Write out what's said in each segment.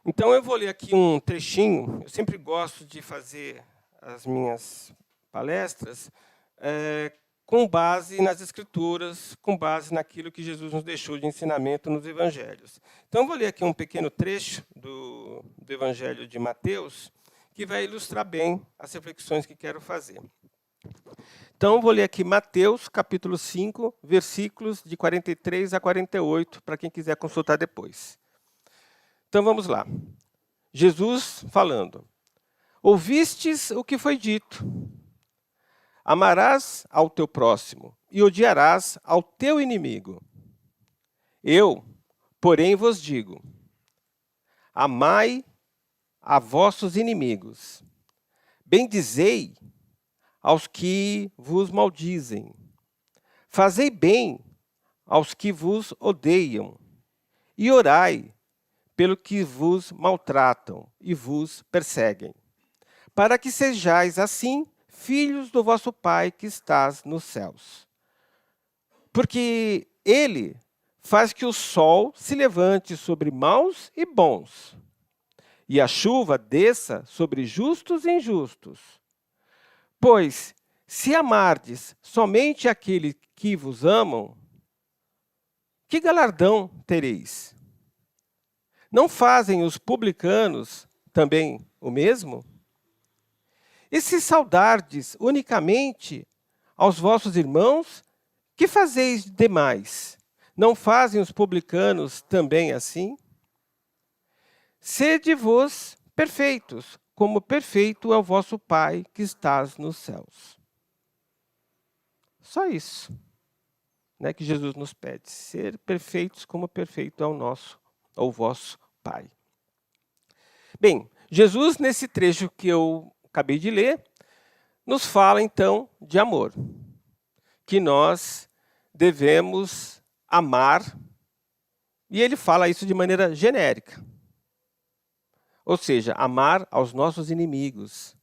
Então, eu vou ler aqui um trechinho. Eu sempre gosto de fazer as minhas palestras com base nas Escrituras, com base naquilo que Jesus nos deixou de ensinamento nos Evangelhos. Então, eu vou ler aqui um pequeno trecho do Evangelho de Mateus, que vai ilustrar bem as reflexões que quero fazer. Então, eu vou ler aqui Mateus, capítulo 5, versículos de 43 a 48, para quem quiser consultar depois. Então, vamos lá. Jesus falando. Ouvistes o que foi dito. Amarás ao teu próximo e odiarás ao teu inimigo. Eu, porém, vos digo, amai a vossos inimigos. Bendizei aos que vos maldizem. Fazei bem aos que vos odeiam. E orai pelo que vos maltratam e vos perseguem, para que sejais assim filhos do vosso Pai que estás nos céus. Porque ele faz que o sol se levante sobre maus e bons, e a chuva desça sobre justos e injustos. Pois, se amardes somente aquele que vos amam, que galardão tereis? Não fazem os publicanos também o mesmo? E se saudardes unicamente aos vossos irmãos, que fazeis demais? Não fazem os publicanos também assim? Sede-vos perfeitos, como perfeito é o vosso Pai que estás nos céus. Só isso, né, que Jesus nos pede. Ser perfeitos como perfeito é o vosso Pai. Bem, Jesus, nesse trecho que eu acabei de ler, nos fala, então, de amor. Que nós devemos amar, e ele fala isso de maneira genérica. Ou seja, amar aos nossos inimigos.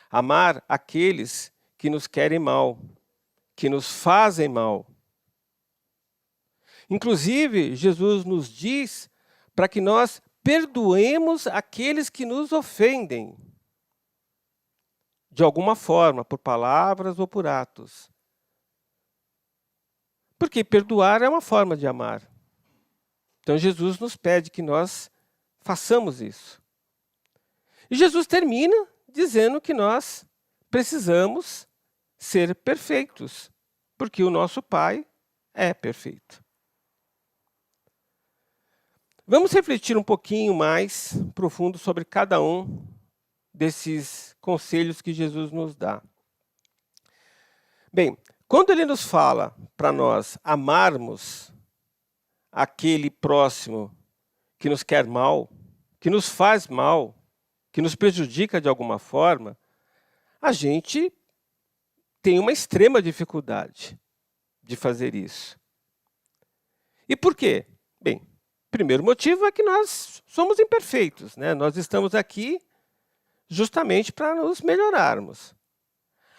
Amar aqueles que nos querem mal, que nos fazem mal. Inclusive, Jesus nos diz para que nós perdoemos aqueles que nos ofendem, de alguma forma, por palavras ou por atos. Porque perdoar é uma forma de amar. Então, Jesus nos pede que nós façamos isso. E Jesus termina dizendo que nós precisamos ser perfeitos, porque o nosso Pai é perfeito. Vamos refletir um pouquinho mais profundo sobre cada um desses conselhos que Jesus nos dá. Bem, quando ele nos fala para nós amarmos aquele próximo que nos quer mal, que nos faz mal, que nos prejudica de alguma forma, a gente tem uma extrema dificuldade de fazer isso. E por quê? Bem, primeiro motivo é que nós somos imperfeitos, né? Nós estamos aqui justamente para nos melhorarmos.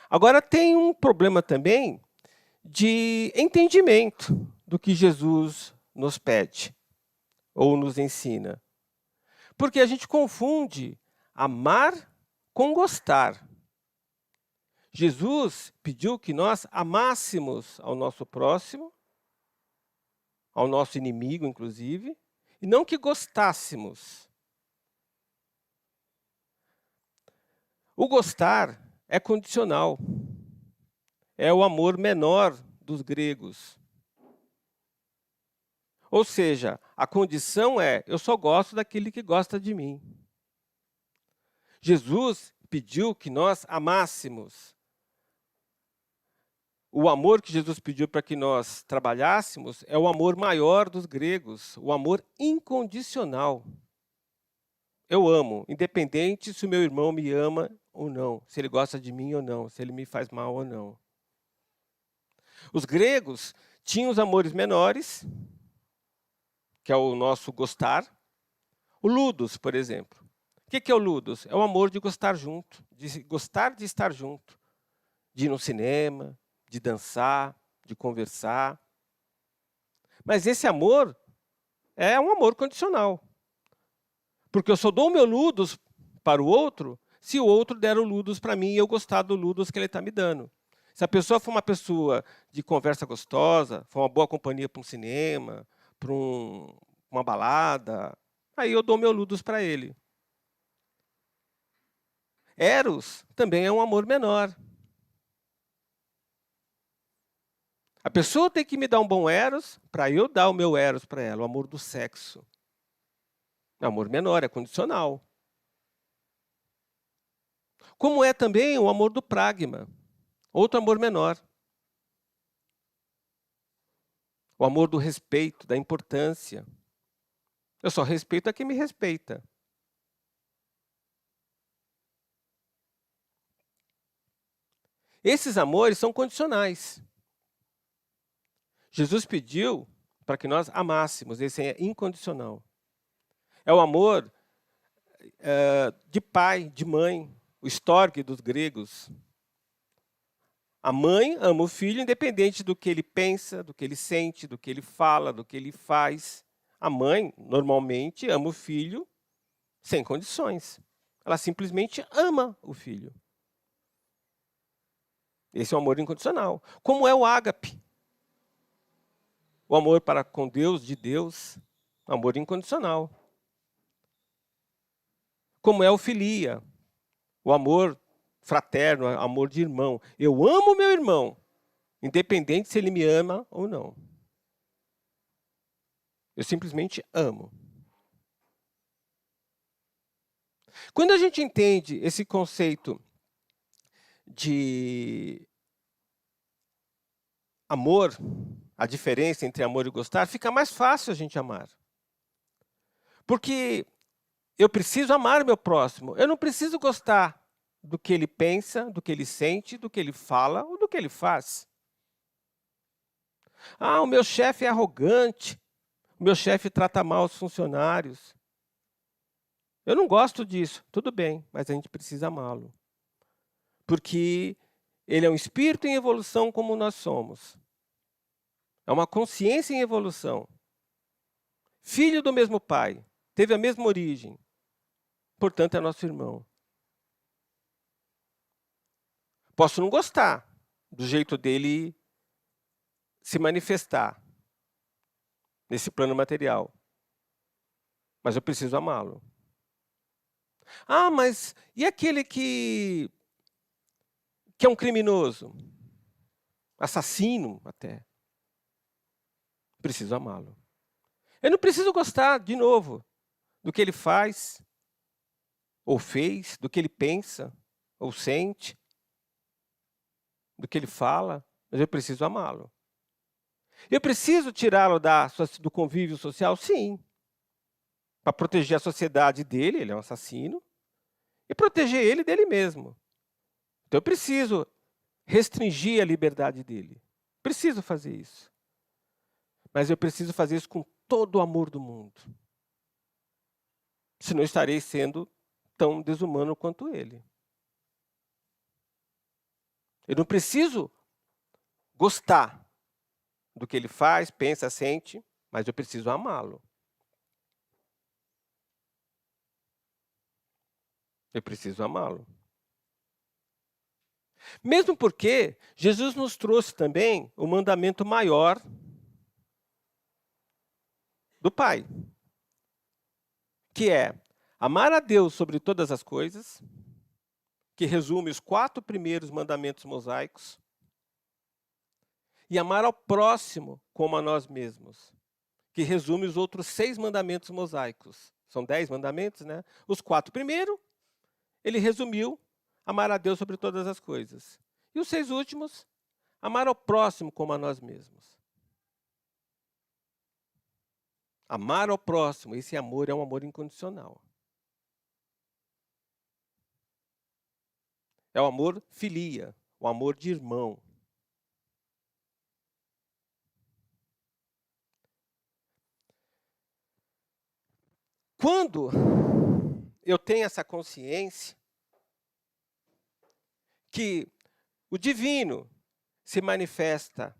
Agora, tem um problema também de entendimento do que Jesus nos pede ou nos ensina. Porque a gente confunde amar com gostar. Jesus pediu que nós amássemos ao nosso próximo, ao nosso inimigo, inclusive, e não que gostássemos. O gostar é condicional. É o amor menor dos gregos. Ou seja, a condição é, eu só gosto daquele que gosta de mim. Jesus pediu que nós amássemos. O amor que Jesus pediu para que nós trabalhássemos é o amor maior dos gregos, o amor incondicional. Eu amo, independente se o meu irmão me ama ou não, se ele gosta de mim ou não, se ele me faz mal ou não. Os gregos tinham os amores menores, que é o nosso gostar. O ludus, por exemplo. O que é o ludus? É o amor de gostar junto, de gostar de estar junto, de ir no cinema, de dançar, de conversar. Mas esse amor é um amor condicional. Porque eu só dou o meu ludus para o outro se o outro der o ludus para mim e eu gostar do ludus que ele está me dando. Se a pessoa for uma pessoa de conversa gostosa, for uma boa companhia para um cinema, para uma balada, aí eu dou meu ludus para ele. Eros também é um amor menor. A pessoa tem que me dar um bom eros para eu dar o meu eros para ela, o amor do sexo. É um amor menor, é condicional. Como é também o amor do pragma, outro amor menor. O amor do respeito, da importância. Eu só respeito a quem me respeita. Esses amores são condicionais. Jesus pediu para que nós amássemos, esse é incondicional. É o amor de pai, de mãe, o storge dos gregos. A mãe ama o filho independente do que ele pensa, do que ele sente, do que ele fala, do que ele faz. A mãe, normalmente, ama o filho sem condições. Ela simplesmente ama o filho. Esse é o amor incondicional. Como é o ágape? O amor para com Deus, de Deus, amor incondicional. Como é o filia? O amor fraterno, amor de irmão. Eu amo meu irmão, independente se ele me ama ou não. Eu simplesmente amo. Quando a gente entende esse conceito de amor, a diferença entre amor e gostar, fica mais fácil a gente amar. Porque eu preciso amar o meu próximo. Eu não preciso gostar do que ele pensa, do que ele sente, do que ele fala ou do que ele faz. Ah, o meu chefe é arrogante. O meu chefe trata mal os funcionários. Eu não gosto disso. Tudo bem, mas a gente precisa amá-lo. Porque ele é um espírito em evolução como nós somos. É uma consciência em evolução. Filho do mesmo pai. Teve a mesma origem. Portanto, é nosso irmão. Posso não gostar do jeito dele se manifestar nesse plano material. Mas eu preciso amá-lo. Ah, mas e aquele que é um criminoso? Assassino até. Preciso amá-lo. Eu não preciso gostar, de novo, do que ele faz, ou fez, do que ele pensa, ou sente, do que ele fala, mas eu preciso amá-lo. Eu preciso tirá-lo do convívio social? Sim. Para proteger a sociedade dele, ele é um assassino, e proteger ele dele mesmo. Então eu preciso restringir a liberdade dele. Preciso fazer isso. Mas eu preciso fazer isso com todo o amor do mundo. Senão estarei sendo tão desumano quanto ele. Eu não preciso gostar do que ele faz, pensa, sente, mas eu preciso amá-lo. Eu preciso amá-lo. Mesmo porque Jesus nos trouxe também o mandamento maior do Pai, que é amar a Deus sobre todas as coisas, que resume os 4 primeiros mandamentos mosaicos, e amar ao próximo como a nós mesmos, que resume os outros 6 mandamentos mosaicos. São 10 mandamentos, né? Os 4 primeiros, ele resumiu, amar a Deus sobre todas as coisas. E os 6 últimos, amar ao próximo como a nós mesmos. Amar ao próximo, esse amor é um amor incondicional. É o amor filia, o amor de irmão. Quando eu tenho essa consciência que o divino se manifesta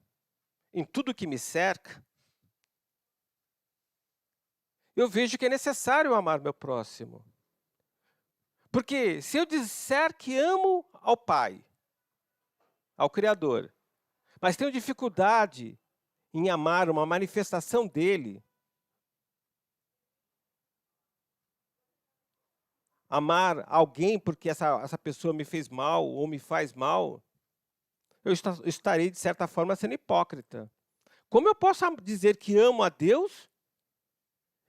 em tudo que me cerca, eu vejo que é necessário amar meu próximo. Porque se eu disser que amo ao Pai, ao Criador, mas tenho dificuldade em amar uma manifestação dele, amar alguém porque essa pessoa me fez mal ou me faz mal, eu estarei, de certa forma, sendo hipócrita. Como eu posso dizer que amo a Deus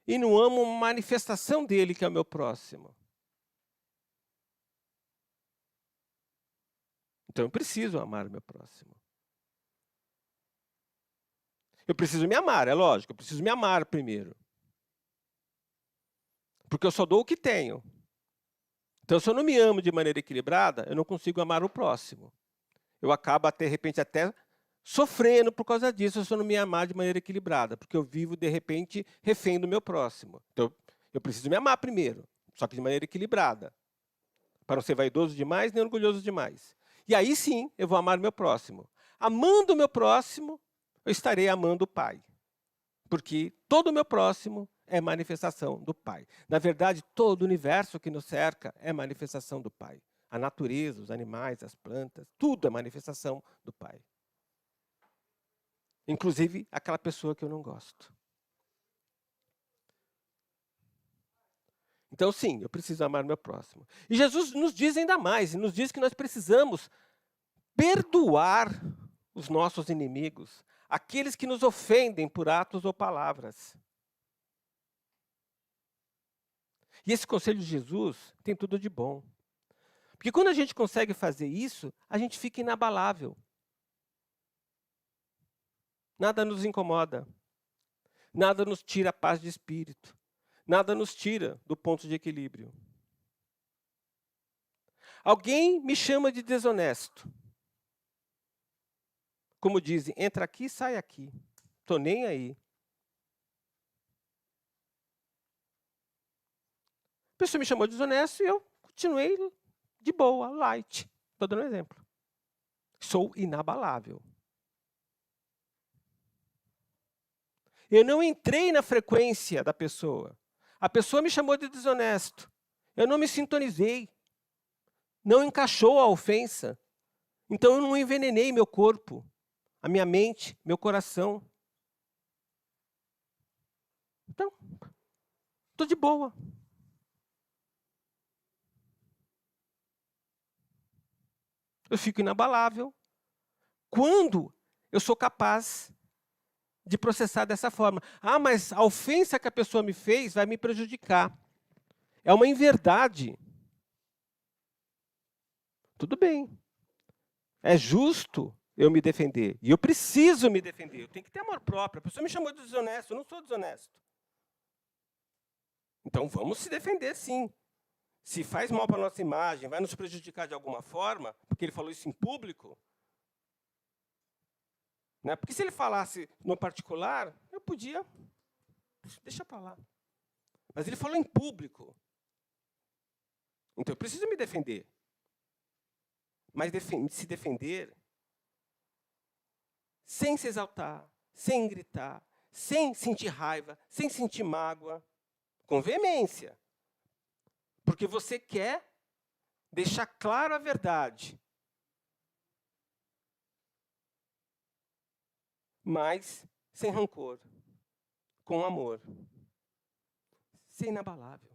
e não amo uma manifestação dele, que é o meu próximo? Então eu preciso amar o meu próximo. Eu preciso me amar, é lógico, eu preciso me amar primeiro. Porque eu só dou o que tenho. Então, se eu não me amo de maneira equilibrada, eu não consigo amar o próximo. Eu acabo, de repente, até sofrendo por causa disso, se eu não me amar de maneira equilibrada. Porque eu vivo, de repente, refém do meu próximo. Então, eu preciso me amar primeiro, só que de maneira equilibrada. Para não ser vaidoso demais, nem orgulhoso demais. E aí sim, eu vou amar o meu próximo. Amando o meu próximo, eu estarei amando o Pai. Porque todo o meu próximo é manifestação do Pai. Na verdade, todo o universo que nos cerca é manifestação do Pai. A natureza, os animais, as plantas, tudo é manifestação do Pai. Inclusive aquela pessoa que eu não gosto. Então, sim, eu preciso amar o meu próximo. E Jesus nos diz ainda mais, nos diz que nós precisamos perdoar os nossos inimigos, aqueles que nos ofendem por atos ou palavras. E esse conselho de Jesus tem tudo de bom. Porque quando a gente consegue fazer isso, a gente fica inabalável. Nada nos incomoda. Nada nos tira a paz de espírito. Nada nos tira do ponto de equilíbrio. Alguém me chama de desonesto. Como dizem, entra aqui, sai aqui. Estou nem aí. A pessoa me chamou de desonesto e eu continuei de boa, light. Estou dando um exemplo. Sou inabalável. Eu não entrei na frequência da pessoa. A pessoa me chamou de desonesto. Eu não me sintonizei. Não encaixou a ofensa. Então eu não envenenei meu corpo, a minha mente, meu coração. Então, estou de boa. Eu fico inabalável quando eu sou capaz de processar dessa forma. Ah, mas a ofensa que a pessoa me fez vai me prejudicar. É uma inverdade. Tudo bem. É justo eu me defender. E eu preciso me defender. Eu tenho que ter amor próprio. A pessoa me chamou de desonesto. Eu não sou desonesto. Então vamos se defender, sim. Se faz mal para a nossa imagem, vai nos prejudicar de alguma forma, porque ele falou isso em público, né? Porque se ele falasse no particular, eu podia, deixa para lá. Mas ele falou em público. Então eu preciso me defender. Mas se defender sem se exaltar, sem gritar, sem sentir raiva, sem sentir mágoa, com veemência. Porque você quer deixar claro a verdade. Mas sem rancor, com amor. Ser inabalável.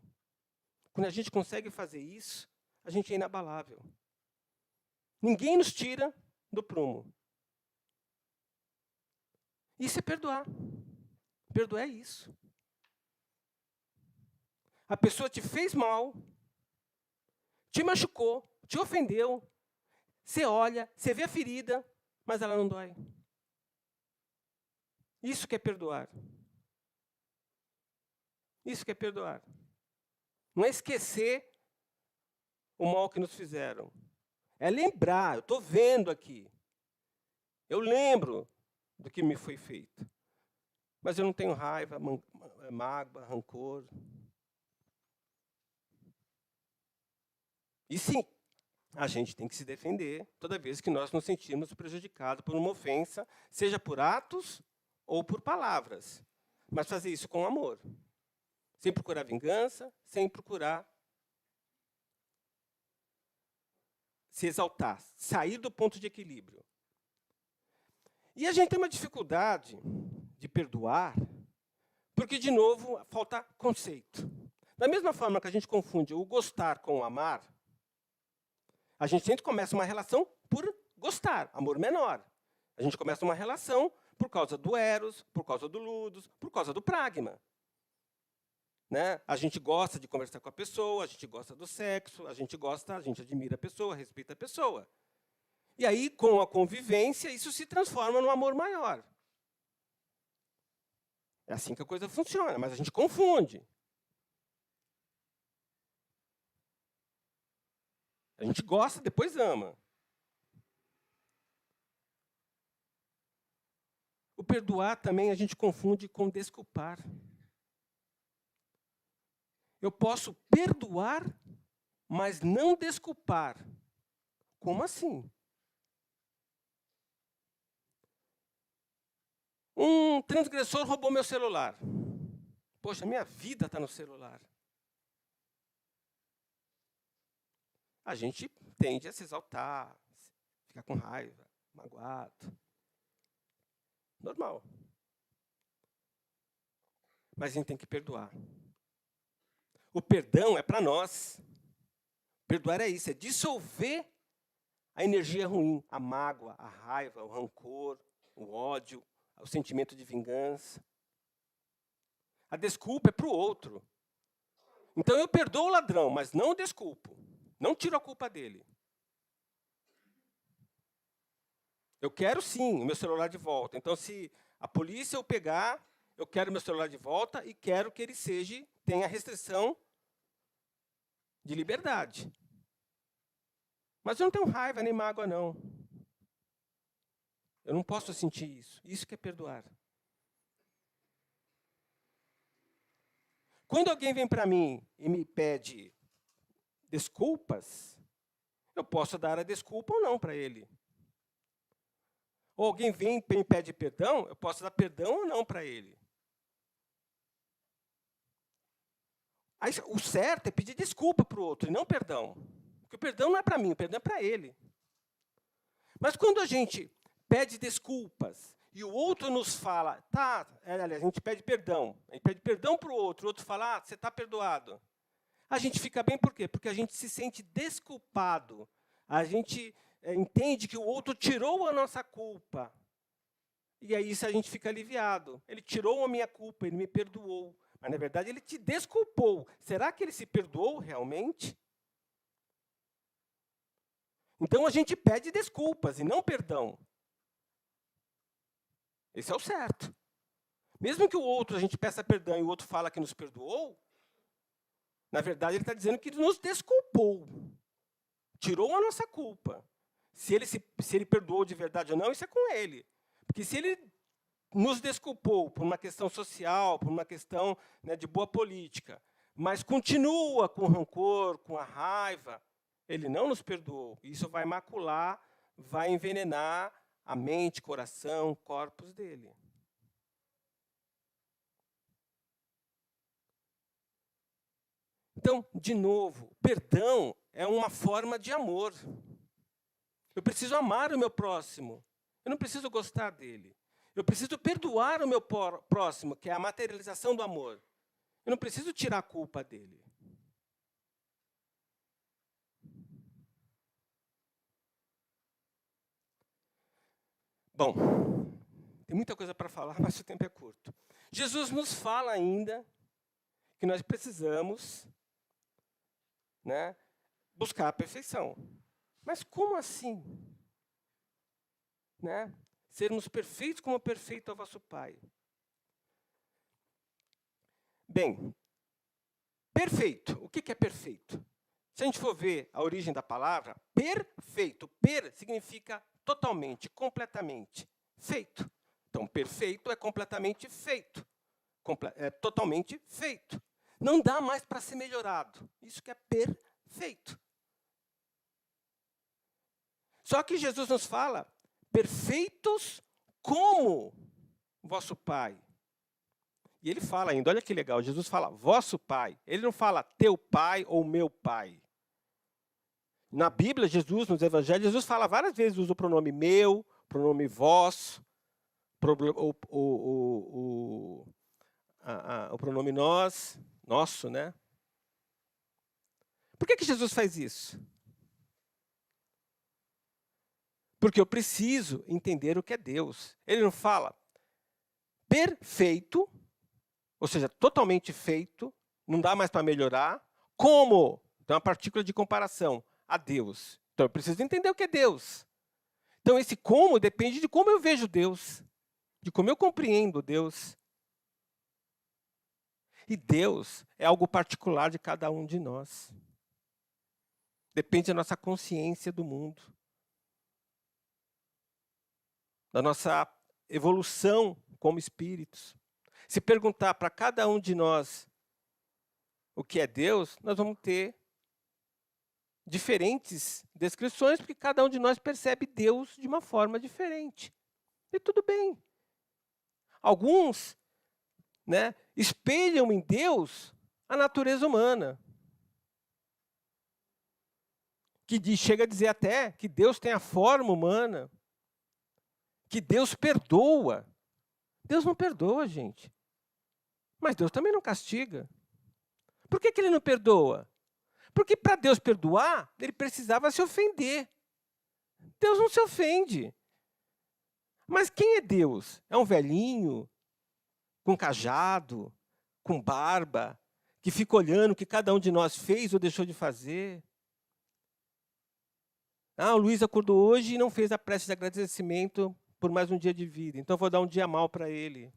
Quando a gente consegue fazer isso, a gente é inabalável. Ninguém nos tira do prumo. Isso é perdoar. Perdoar é isso. A pessoa te fez mal, te machucou, te ofendeu. Você olha, você vê a ferida, mas ela não dói. Isso que é perdoar. Isso que é perdoar. Não é esquecer o mal que nos fizeram. É lembrar, eu estou vendo aqui. Eu lembro do que me foi feito. Mas eu não tenho raiva, mágoa, rancor. E sim, a gente tem que se defender toda vez que nós nos sentimos prejudicados por uma ofensa, seja por atos ou por palavras. Mas fazer isso com amor. sem procurar vingança, sem procurar se exaltar, sair do ponto de equilíbrio. E a gente tem uma dificuldade de perdoar, porque, de novo, falta conceito. Da mesma forma que a gente confunde o gostar com o amar, a gente sempre começa uma relação por gostar, amor menor. A gente começa uma relação por causa do eros, por causa do ludus, por causa do pragma. Né? A gente gosta de conversar com a pessoa, a gente gosta do sexo, a gente admira a pessoa, respeita a pessoa. E aí, com a convivência, isso se transforma num amor maior. É assim que a coisa funciona, mas a gente confunde. A gente gosta, depois ama. O perdoar também a gente confunde com desculpar. Eu posso perdoar, mas não desculpar. Como assim? Um transgressor roubou meu celular. Poxa, minha vida está no celular. A gente tende a se exaltar, ficar com raiva, magoado. Normal. Mas a gente tem que perdoar. O perdão é para nós. Perdoar é isso, é dissolver a energia ruim, a mágoa, a raiva, o rancor, o ódio, o sentimento de vingança. A desculpa é para o outro. Então eu perdoo o ladrão, mas não o desculpo. Não tiro a culpa dele. Eu quero sim o meu celular de volta. Então, se a polícia o pegar, eu quero meu celular de volta e quero que ele tenha restrição de liberdade. Mas eu não tenho raiva nem mágoa, não. Eu não posso sentir isso. Isso que é perdoar. Quando alguém vem para mim e me pede desculpas, eu posso dar a desculpa ou não para ele. Ou alguém vem e me pede perdão, eu posso dar perdão ou não para ele. Aí, o certo é pedir desculpa para o outro e não perdão. Porque o perdão não é para mim, o perdão é para ele. Mas quando a gente pede desculpas e o outro nos fala, a gente pede perdão para o outro fala, você está perdoado. A gente fica bem por quê? Porque a gente se sente desculpado. A gente entende que o outro tirou a nossa culpa. E aí a gente fica aliviado. Ele tirou a minha culpa, ele me perdoou. Mas, na verdade, ele te desculpou. Será que ele se perdoou realmente? Então, a gente pede desculpas e não perdão. Esse é o certo. Mesmo que o outro, a gente peça perdão e o outro fala que nos perdoou, na verdade, ele está dizendo que nos desculpou. Tirou a nossa culpa. Se ele perdoou de verdade ou não, isso é com ele. Porque se ele nos desculpou por uma questão social, por uma questão, né, de boa política, mas continua com rancor, com a raiva, ele não nos perdoou. Isso vai macular, vai envenenar a mente, coração, corpos dele. Então, de novo, perdão é uma forma de amor. Eu preciso amar o meu próximo. Eu não preciso gostar dele. Eu preciso perdoar o meu próximo, que é a materialização do amor. Eu não preciso tirar a culpa dele. Bom, tem muita coisa para falar, mas o tempo é curto. Jesus nos fala ainda que nós precisamos, né, buscar a perfeição. Mas como assim? Né? Sermos perfeitos como perfeito é o vosso Pai. Bem, perfeito. O que é perfeito? Se a gente for ver a origem da palavra, perfeito. Per significa totalmente, completamente feito. Então, perfeito é completamente feito. É totalmente feito. Não dá mais para ser melhorado. Isso que é perfeito. Só que Jesus nos fala, perfeitos como vosso Pai. E ele fala ainda, olha que legal, Jesus fala vosso pai. Ele não fala teu pai ou meu pai. Na Bíblia, Jesus, nos evangelhos, Jesus fala várias vezes, usa o pronome meu, pronome vós, o pronome nós, nosso, né? Por que Jesus faz isso? Porque eu preciso entender o que é Deus. Ele não fala perfeito, ou seja, totalmente feito, não dá mais para melhorar, como, então uma partícula de comparação, a Deus. Então eu preciso entender o que é Deus. Então esse como depende de como eu vejo Deus, de como eu compreendo Deus. E Deus é algo particular de cada um de nós. Depende da nossa consciência do mundo, da nossa evolução como espíritos. Se perguntar para cada um de nós o que é Deus, nós vamos ter diferentes descrições, porque cada um de nós percebe Deus de uma forma diferente. E tudo bem. Alguns, né, espelham em Deus a natureza humana. Chega a dizer até que Deus tem a forma humana, que Deus perdoa. Deus não perdoa, gente. Mas Deus também não castiga. Por que ele não perdoa? Porque para Deus perdoar, ele precisava se ofender. Deus não se ofende. Mas quem é Deus? É um velhinho, com cajado, com barba, que fica olhando o que cada um de nós fez ou deixou de fazer? Ah, o Luiz acordou hoje e não fez a prece de agradecimento por mais um dia de vida. Então, eu vou dar um dia mal para ele.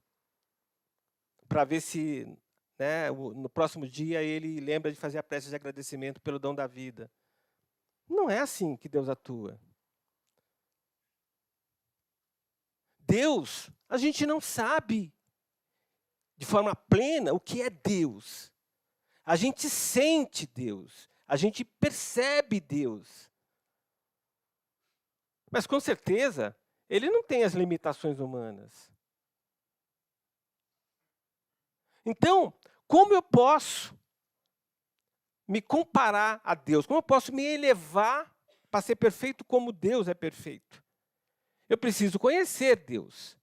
Para ver se, né, no próximo dia ele lembra de fazer a prece de agradecimento pelo dom da vida. Não é assim que Deus atua. Deus, a gente não sabe de forma plena o que é Deus. A gente sente Deus. A gente percebe Deus. Mas, com certeza, ele não tem as limitações humanas. Então, como eu posso me comparar a Deus? Como eu posso me elevar para ser perfeito como Deus é perfeito? Eu preciso conhecer Deus.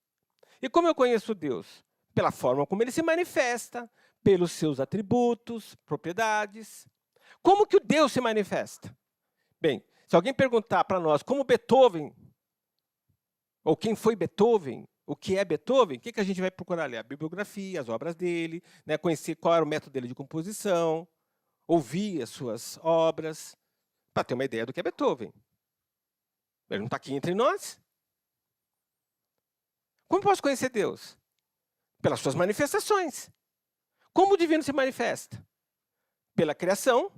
E como eu conheço Deus? Pela forma como ele se manifesta, pelos seus atributos, propriedades. Como que o Deus se manifesta? Bem, se alguém perguntar para nós como Beethoven, ou quem foi Beethoven, o que é Beethoven, o que a gente vai procurar ler? A bibliografia, as obras dele, né, conhecer qual era o método dele de composição, ouvir as suas obras, para ter uma ideia do que é Beethoven. Ele não está aqui entre nós. Como posso conhecer Deus? Pelas suas manifestações. Como o divino se manifesta? Pela criação.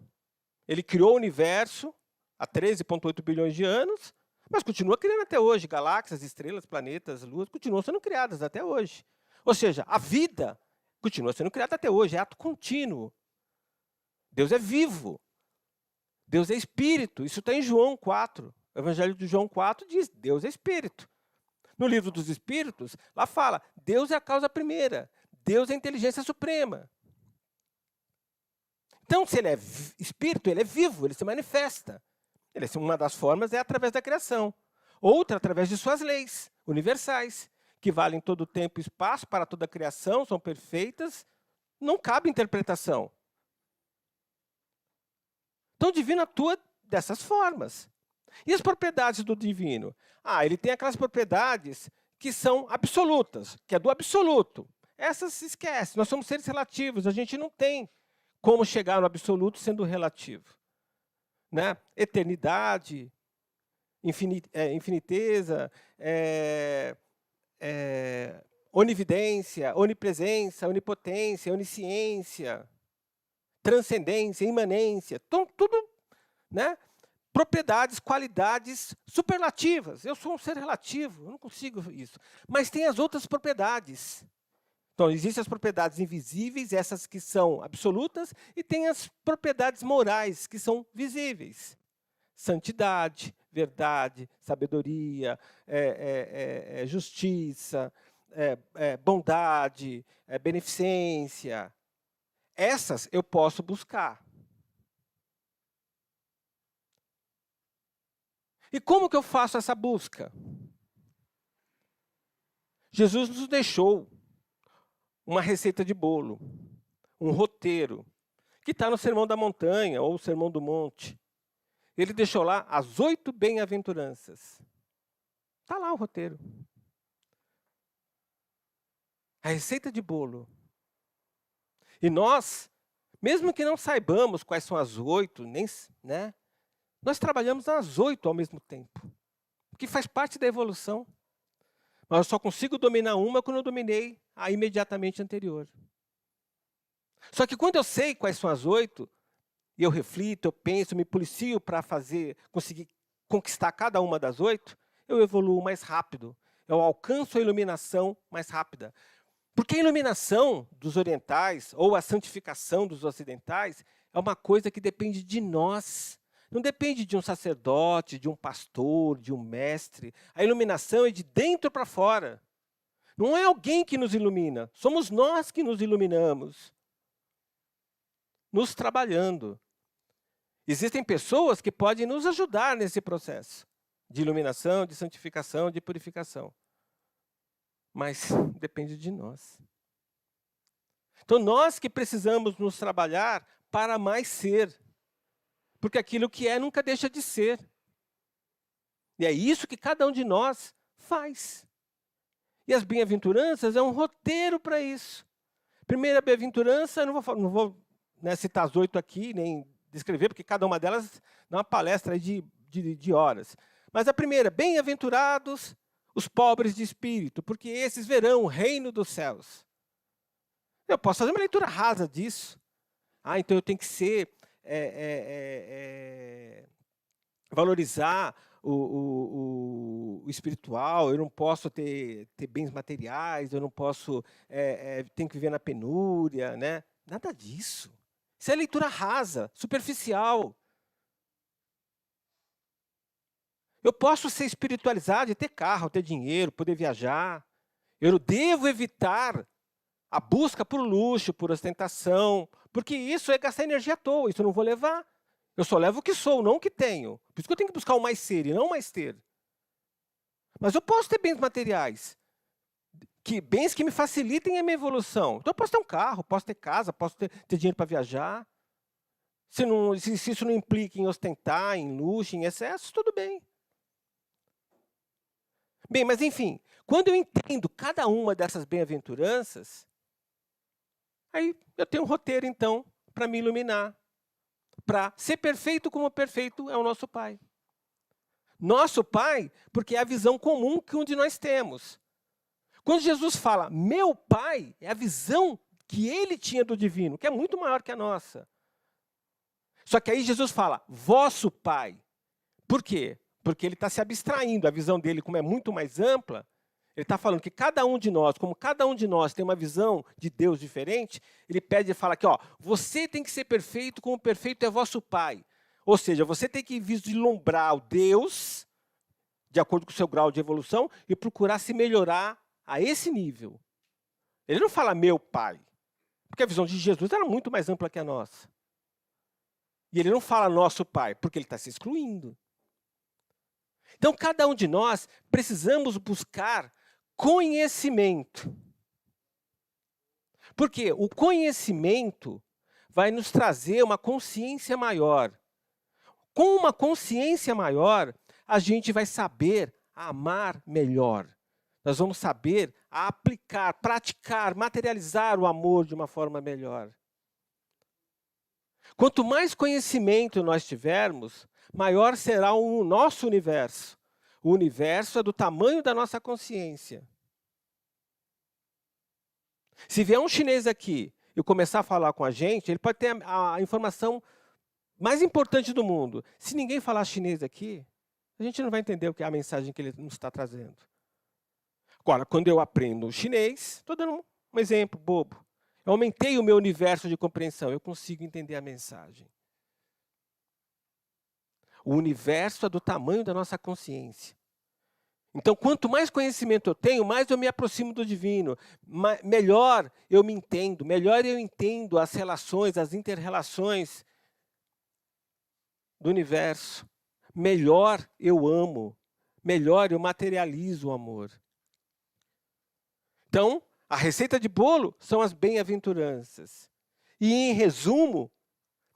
Ele criou o universo há 13,8 bilhões de anos, mas continua criando até hoje. Galáxias, estrelas, planetas, luas, continuam sendo criadas até hoje. Ou seja, a vida continua sendo criada até hoje, é ato contínuo. Deus é vivo. Deus é espírito. Isso está em João 4. O Evangelho de João 4 diz, Deus é espírito. No livro dos Espíritos, lá fala, Deus é a causa primeira. Deus é a inteligência suprema. Então, se ele é espírito, ele é vivo, ele se manifesta. Uma das formas é através da criação. Outra, através de suas leis universais, que valem todo o tempo e espaço para toda a criação, são perfeitas, não cabe interpretação. Então, o divino atua dessas formas. E as propriedades do divino? Ele tem aquelas propriedades que são absolutas, que é do absoluto. Essas se esquece, nós somos seres relativos, a gente não tem como chegar no absoluto sendo relativo. Né? Eternidade, infiniteza, onividência, onipresença, onipotência, onisciência, transcendência, imanência, tudo, né? Propriedades, qualidades superlativas. Eu sou um ser relativo, eu não consigo isso. Mas tem as outras propriedades. Então, existem as propriedades invisíveis, essas que são absolutas, e tem as propriedades morais, que são visíveis. Santidade, verdade, sabedoria, justiça, bondade, beneficência. Essas eu posso buscar. E como que eu faço essa busca? Jesus nos deixou uma receita de bolo, um roteiro, que está no Sermão da Montanha ou Sermão do Monte. Ele deixou lá as 8 bem-aventuranças. Está lá o roteiro. A receita de bolo. E nós, mesmo que não saibamos quais são as 8, né, nós trabalhamos nas 8 ao mesmo tempo. Que faz parte da evolução. Mas eu só consigo dominar uma quando eu dominei a imediatamente anterior. Só que quando eu sei quais são as 8, e eu reflito, eu penso, me policio para conseguir conquistar cada uma das 8, eu evoluo mais rápido. Eu alcanço a iluminação mais rápida. Porque a iluminação dos orientais, ou a santificação dos ocidentais, é uma coisa que depende de nós. Não depende de um sacerdote, de um pastor, de um mestre. A iluminação é de dentro para fora. Não é alguém que nos ilumina, somos nós que nos iluminamos. Nos trabalhando. Existem pessoas que podem nos ajudar nesse processo de iluminação, de santificação, de purificação. Mas depende de nós. Então, nós que precisamos nos trabalhar para mais ser. Porque aquilo que é nunca deixa de ser. E é isso que cada um de nós faz. E as bem-aventuranças é um roteiro para isso. Primeira bem-aventurança, eu não vou citar as 8 aqui, nem descrever, porque cada uma delas dá uma palestra de horas. Mas a primeira, bem-aventurados os pobres de espírito, porque esses verão o reino dos céus. Eu posso fazer uma leitura rasa disso. Então eu tenho que valorizar o espiritual, eu não posso ter bens materiais, eu não posso, tenho que viver na penúria, né? Nada disso. Isso é leitura rasa, superficial. Eu posso ser espiritualizado e ter carro, ter dinheiro, poder viajar. Eu devo evitar a busca por luxo, por ostentação, porque isso é gastar energia à toa, isso eu não vou levar. Eu só levo o que sou, não o que tenho. Por isso que eu tenho que buscar o mais ser e não o mais ter. Mas eu posso ter bens materiais, bens que me facilitem a minha evolução. Então eu posso ter um carro, posso ter casa, posso ter dinheiro para viajar. Se isso não implica em ostentar, em luxo, em excessos, tudo bem. Bem, mas enfim, quando eu entendo cada uma dessas bem-aventuranças, aí eu tenho um roteiro, então, para me iluminar. Para ser perfeito como perfeito é o nosso Pai. Nosso Pai, porque é a visão comum que um de nós temos. Quando Jesus fala, meu Pai, é a visão que ele tinha do divino, que é muito maior que a nossa. Só que aí Jesus fala, vosso Pai. Por quê? Porque ele está se abstraindo, a visão dele, como é muito mais ampla, ele está falando que cada um de nós, como cada um de nós tem uma visão de Deus diferente, ele pede e fala aqui, você tem que ser perfeito como perfeito é vosso Pai. Ou seja, você tem que vislumbrar o Deus, de acordo com o seu grau de evolução, e procurar se melhorar a esse nível. Ele não fala meu Pai, porque a visão de Jesus era muito mais ampla que a nossa. E ele não fala nosso Pai, porque ele está se excluindo. Então, cada um de nós precisamos buscar conhecimento. Porque o conhecimento vai nos trazer uma consciência maior. Com uma consciência maior, a gente vai saber amar melhor. Nós vamos saber aplicar, praticar, materializar o amor de uma forma melhor. Quanto mais conhecimento nós tivermos, maior será o nosso universo. O universo é do tamanho da nossa consciência. Se vier um chinês aqui e começar a falar com a gente, ele pode ter a informação mais importante do mundo. Se ninguém falar chinês aqui, a gente não vai entender o que é a mensagem que ele nos está trazendo. Agora, quando eu aprendo chinês, estou dando um exemplo bobo. Eu aumentei o meu universo de compreensão, eu consigo entender a mensagem. O universo é do tamanho da nossa consciência. Então, quanto mais conhecimento eu tenho, mais eu me aproximo do divino, melhor eu me entendo, melhor eu entendo as relações, as inter-relações do universo, melhor eu amo, melhor eu materializo o amor. Então, a receita de bolo são as bem-aventuranças. E, em resumo,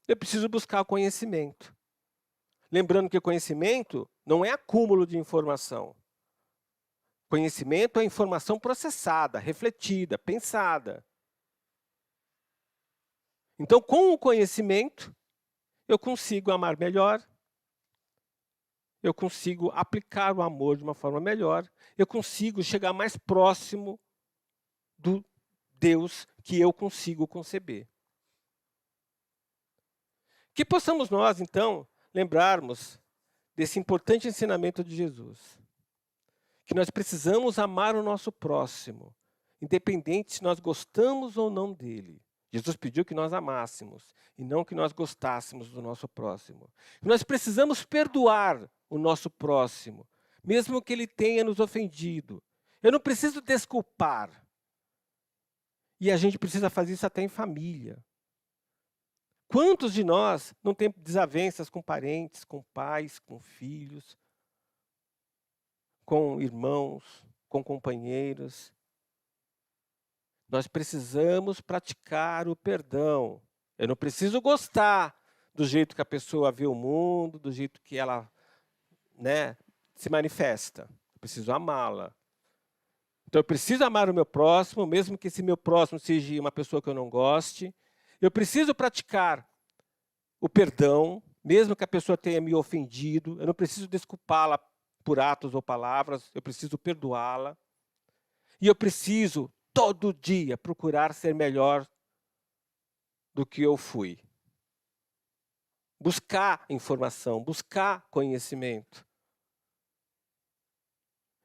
eu preciso buscar o conhecimento. Lembrando que o conhecimento não é acúmulo de informação. Conhecimento é informação processada, refletida, pensada. Então, com o conhecimento, eu consigo amar melhor, eu consigo aplicar o amor de uma forma melhor, eu consigo chegar mais próximo do Deus que eu consigo conceber. Que possamos nós, então, lembrarmos desse importante ensinamento de Jesus. Que nós precisamos amar o nosso próximo, independente se nós gostamos ou não dele. Jesus pediu que nós amássemos, e não que nós gostássemos do nosso próximo. Nós precisamos perdoar o nosso próximo, mesmo que ele tenha nos ofendido. Eu não preciso desculpar. E a gente precisa fazer isso até em família. Quantos de nós não tem desavenças com parentes, com pais, com filhos, com irmãos, com companheiros? Nós precisamos praticar o perdão. Eu não preciso gostar do jeito que a pessoa vê o mundo, do jeito que ela, se manifesta. Eu preciso amá-la. Então, eu preciso amar o meu próximo, mesmo que esse meu próximo seja uma pessoa que eu não goste. Eu preciso praticar o perdão, mesmo que a pessoa tenha me ofendido. Eu não preciso desculpá-la por atos ou palavras. Eu preciso perdoá-la. E eu preciso, todo dia, procurar ser melhor do que eu fui. Buscar informação, buscar conhecimento.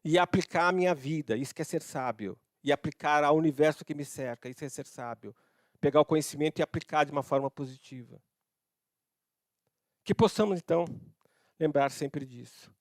E aplicar a minha vida, isso que é ser sábio. E aplicar ao universo que me cerca, isso é ser sábio. Pegar o conhecimento e aplicar de uma forma positiva. Que possamos, então, lembrar sempre disso.